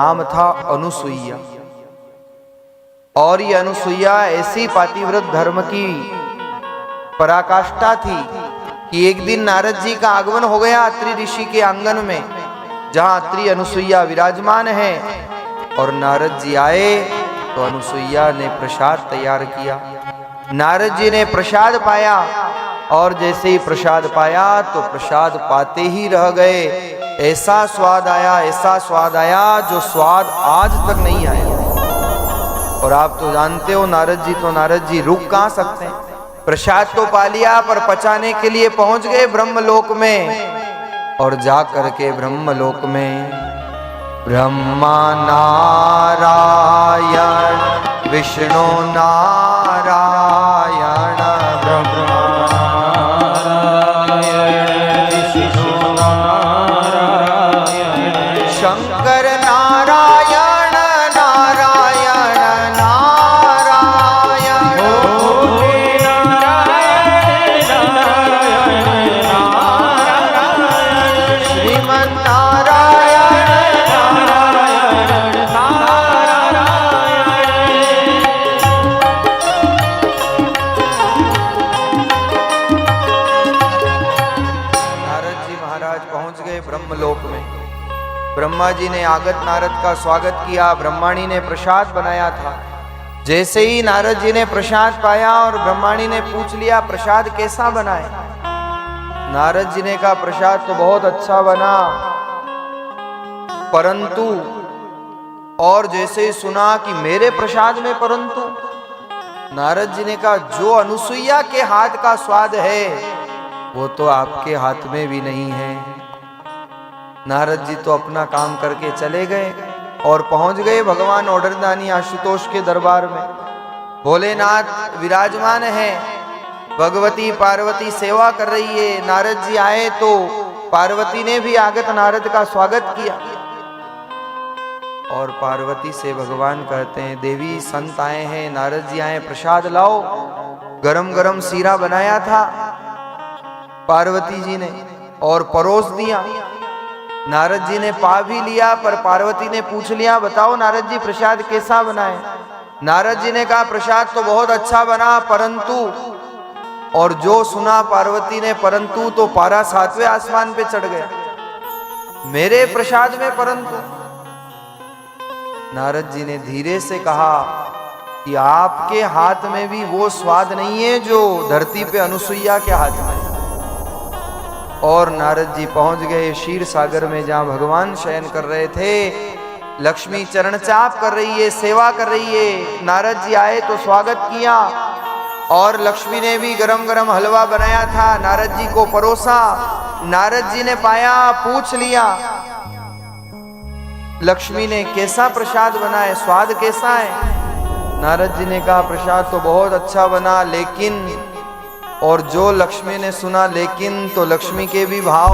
नाम था अनुसुईया। और ये अनुसुईया ऐसी पातिव्रत धर्म की पराकाष्ठा थी कि एक दिन नारद जी का आगमन हो गया अत्रि ऋषि के आंगन में, जहां अत्रि अनुसुईया विराजमान है। और नारद जी आए तो अनुसुईया ने प्रसाद तैयार किया। नारद जी ने प्रसाद पाया और जैसे ही प्रसाद पाया तो प्रसाद पाते ही रह गए। ऐसा स्वाद आया, ऐसा स्वाद आया जो स्वाद आज तक नहीं आया। और आप तो जानते हो नारद जी रुक कहाँ सकते हैं। प्रसाद तो पा लिया पर पचाने के लिए पहुंच गए ब्रह्मलोक में। और जा करके ब्रह्मलोक में ब्रह्मा नारायण विष्णु नारायण ब्रह्मा शंकर नारायण नारायण नारायण श्रीमन नारायण नारद जी महाराज पहुंच गए ब्रह्मलोक में। ब्रह्मा जी ने आगत नारद का स्वागत किया। ब्रह्माणी ने प्रसाद बनाया था। जैसे ही नारद जी ने प्रसाद पाया और ब्रह्माणी ने पूछ लिया प्रसाद कैसा बना है। नारद जी ने कहा प्रसाद तो बहुत अच्छा बना, परंतु, और जैसे ही सुना कि मेरे प्रसाद में परंतु, नारद जी ने कहा जो अनुसुईया के हाथ का स्वाद है वो तो आपके हाथ में भी नहीं है। नारद जी तो अपना काम करके चले गए और पहुंच गए भगवान ऑर्डरदानी आशुतोष के दरबार में। भोलेनाथ विराजमान है, भगवती पार्वती सेवा कर रही है। नारद जी आए तो पार्वती ने भी आगत नारद का स्वागत किया। और पार्वती से भगवान कहते हैं देवी संत आए हैं, नारद जी आए, प्रसाद लाओ। गरम गरम सीरा बनाया था पार्वती जी ने और परोस दिया। नारद जी ने पा भी लिया पर पार्वती ने पूछ लिया बताओ नारद जी प्रसाद कैसा बना है। नारद जी ने कहा प्रसाद तो बहुत अच्छा बना परंतु, और जो सुना पार्वती ने परंतु तो पारा 7वें आसमान पे चढ़ गया। मेरे प्रसाद में परंतु। नारद जी ने धीरे से कहा कि आपके हाथ में भी वो स्वाद नहीं है जो धरती पे अनुसुईया के हाथ में। और नारद जी पहुंच गए क्षीर सागर में, जहां भगवान शयन कर रहे थे। लक्ष्मी चरण चाप कर रही है, सेवा कर रही है। नारद जी आए तो स्वागत किया और लक्ष्मी ने भी गरम गरम हलवा बनाया था, नारद जी को परोसा। नारद जी ने पाया, पूछ लिया लक्ष्मी ने कैसा प्रसाद बना है, स्वाद कैसा है। नारद जी ने कहा प्रसाद तो बहुत अच्छा बना, लेकिन, और जो लक्ष्मी ने सुना लेकिन, तो लक्ष्मी के भी भाव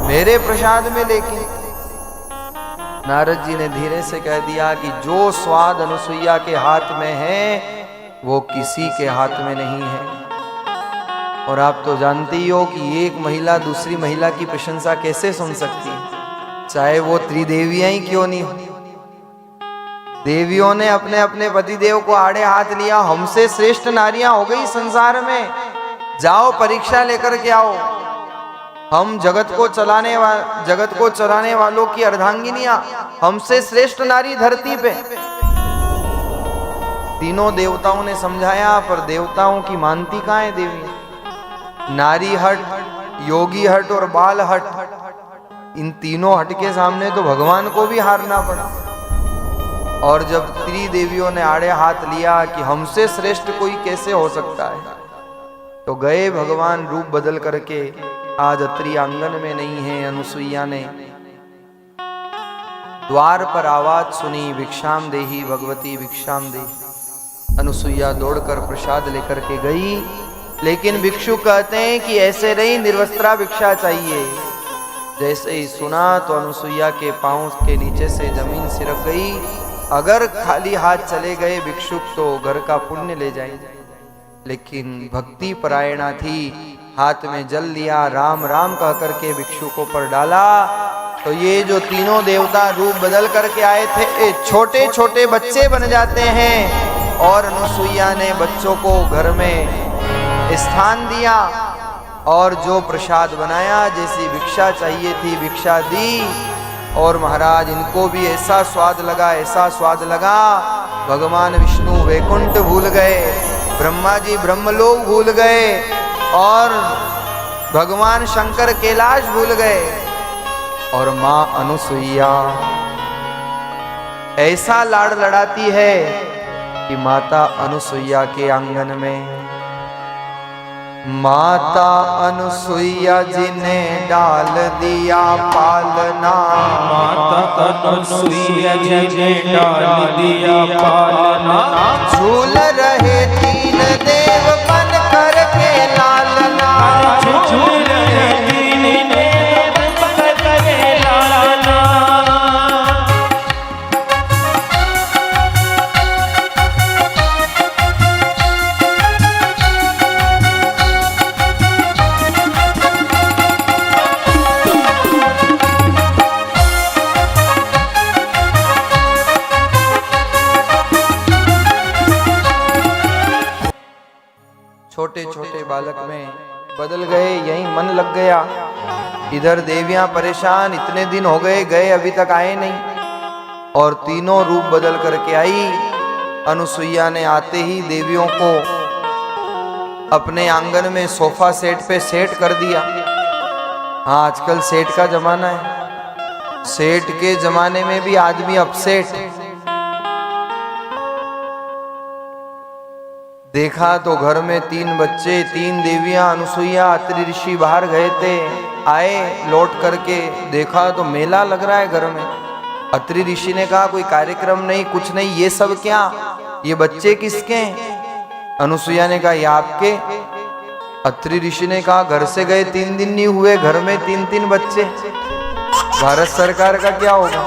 मेरे प्रसाद में लेकिन। नारद जी ने धीरे से कह दिया कि जो स्वाद अनुसुईया के हाथ में है वो किसी के हाथ में नहीं है। और आप तो जानते ही हो कि एक महिला दूसरी महिला की प्रशंसा कैसे सुन सकती है, चाहे वो त्रिदेवियां ही क्यों नहीं हो। देवियों ने अपने अपने पतिदेव को आड़े हाथ लिया, हमसे श्रेष्ठ नारियां हो गई संसार में, जाओ परीक्षा लेकर के आओ। हम जगत को चलाने वालों की अर्धांगिनियां, हमसे श्रेष्ठ नारी धरती पे। तीनों देवताओं ने समझाया पर देवताओं की मानती कहाँ है देवी। नारी हट, योगी हट और बाल हट, इन तीनों हट के सामने तो भगवान को भी हारना पड़ा। और जब त्रिदेवियों ने आड़े हाथ लिया कि हमसे श्रेष्ठ कोई कैसे हो सकता है, तो गए भगवान रूप बदल करके। आज अत्रि आंगन में नहीं है। अनुसुईया ने द्वार पर आवाज सुनी, भिक्षाम देही भगवती भिक्षाम देही। अनुसुईया दौड़कर प्रसाद लेकर के गई, लेकिन भिक्षु कहते हैं कि ऐसे नहीं, निर्वस्त्रा भिक्षा चाहिए। जैसे ही सुना तो अनुसुईया के पांव के नीचे से जमीन सिरक गई। अगर खाली हाथ चले गए भिक्षुक तो घर का पुण्य ले जाएंगे, लेकिन भक्ति परायणा थी। हाथ में जल लिया, राम राम कह करके भिक्षुकों पर डाला तो ये जो तीनों देवता रूप बदल करके आए थे छोटे छोटे बच्चे बन जाते हैं। और अनुसुईया ने बच्चों को घर में स्थान दिया और जो प्रसाद बनाया, जैसी भिक्षा चाहिए थी भिक्षा दी। और महाराज इनको भी ऐसा स्वाद लगा, ऐसा स्वाद लगा, भगवान विष्णु वैकुंठ भूल गए, ब्रह्मा जी ब्रह्मलोक भूल गए और भगवान शंकर कैलाश भूल गए। और मां अनुसुईया ऐसा लाड़ लड़ाती है कि माता अनुसुईया के आंगन में माता अनुसुईया जी ने डाल दिया पालना, माता अनुसुईया जी ने डाल दिया पालना। झूल रहे तीन देव बन कर के लालना, झूल रहे तीन देव बन कर के लालना। छोटे छोटे बालक में बदल गए, यही मन लग गया। इधर देवियां परेशान, इतने दिन हो गए गए अभी तक आए नहीं। और तीनों रूप बदल करके आई। अनुसुईया ने आते ही देवियों को अपने आंगन में सोफा सेट पे सेट कर दिया। हाँ, आजकल सेट का जमाना है। सेट के जमाने में भी आदमी अपसेट। देखा तो घर में तीन बच्चे, तीन देवियां, अनुसुईया, अत्रि ऋषि बाहर गए थे। आए लौट करके देखा तो मेला लग रहा है घर में। अत्रि ऋषि ने कहा कोई कार्यक्रम नहीं, कुछ नहीं, ये सब क्या, ये बच्चे किसके? अनुसुईया ने कहा ये आपके। अत्रि ऋषि ने कहा घर से गए 3 दिन नहीं हुए, घर में 3-3 बच्चे, भारत सरकार का क्या होगा?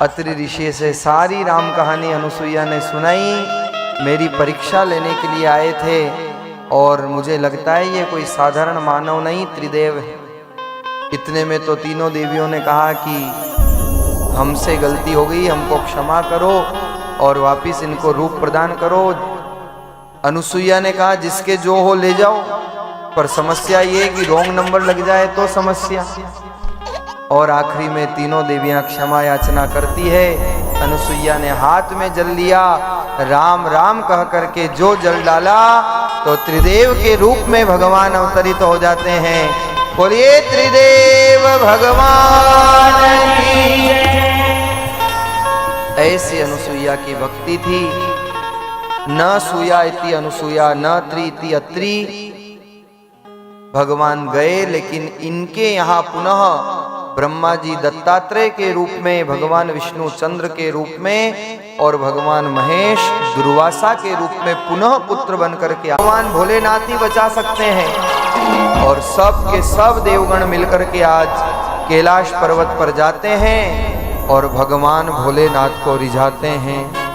अत्रि ऋषि से सारी राम कहानी अनुसुईया ने सुनाई। मेरी परीक्षा लेने के लिए आए थे और मुझे लगता है ये कोई साधारण मानव नहीं, त्रिदेव है। इतने में तो तीनों देवियों ने कहा कि हमसे गलती हो गई, हमको क्षमा करो और वापिस इनको रूप प्रदान करो। अनुसुईया ने कहा जिसके जो हो ले जाओ, पर समस्या ये कि रॉन्ग नंबर लग जाए तो समस्या। और आखिरी में तीनों देवियां क्षमा याचना करती है। अनुसुईया ने हाथ में जल लिया, राम राम कह करके जो जल डाला तो त्रिदेव के रूप में भगवान अवतरित हो जाते हैं। बोलिए त्रिदेव भगवान की। ऐसी अनुसुईया की भक्ति थी। न सूया इति अनुसुईया, न त्रि इति अत्रि। भगवान गए लेकिन इनके यहाँ पुनः ब्रह्मा जी दत्तात्रेय के रूप में, भगवान विष्णु चंद्र के रूप में और भगवान महेश दुर्वासा के रूप में पुनः पुत्र बन करके भगवान भोलेनाथ ही बचा सकते हैं। और सब के सब देवगण मिलकर के आज कैलाश पर्वत पर जाते हैं और भगवान भोलेनाथ को रिझाते हैं।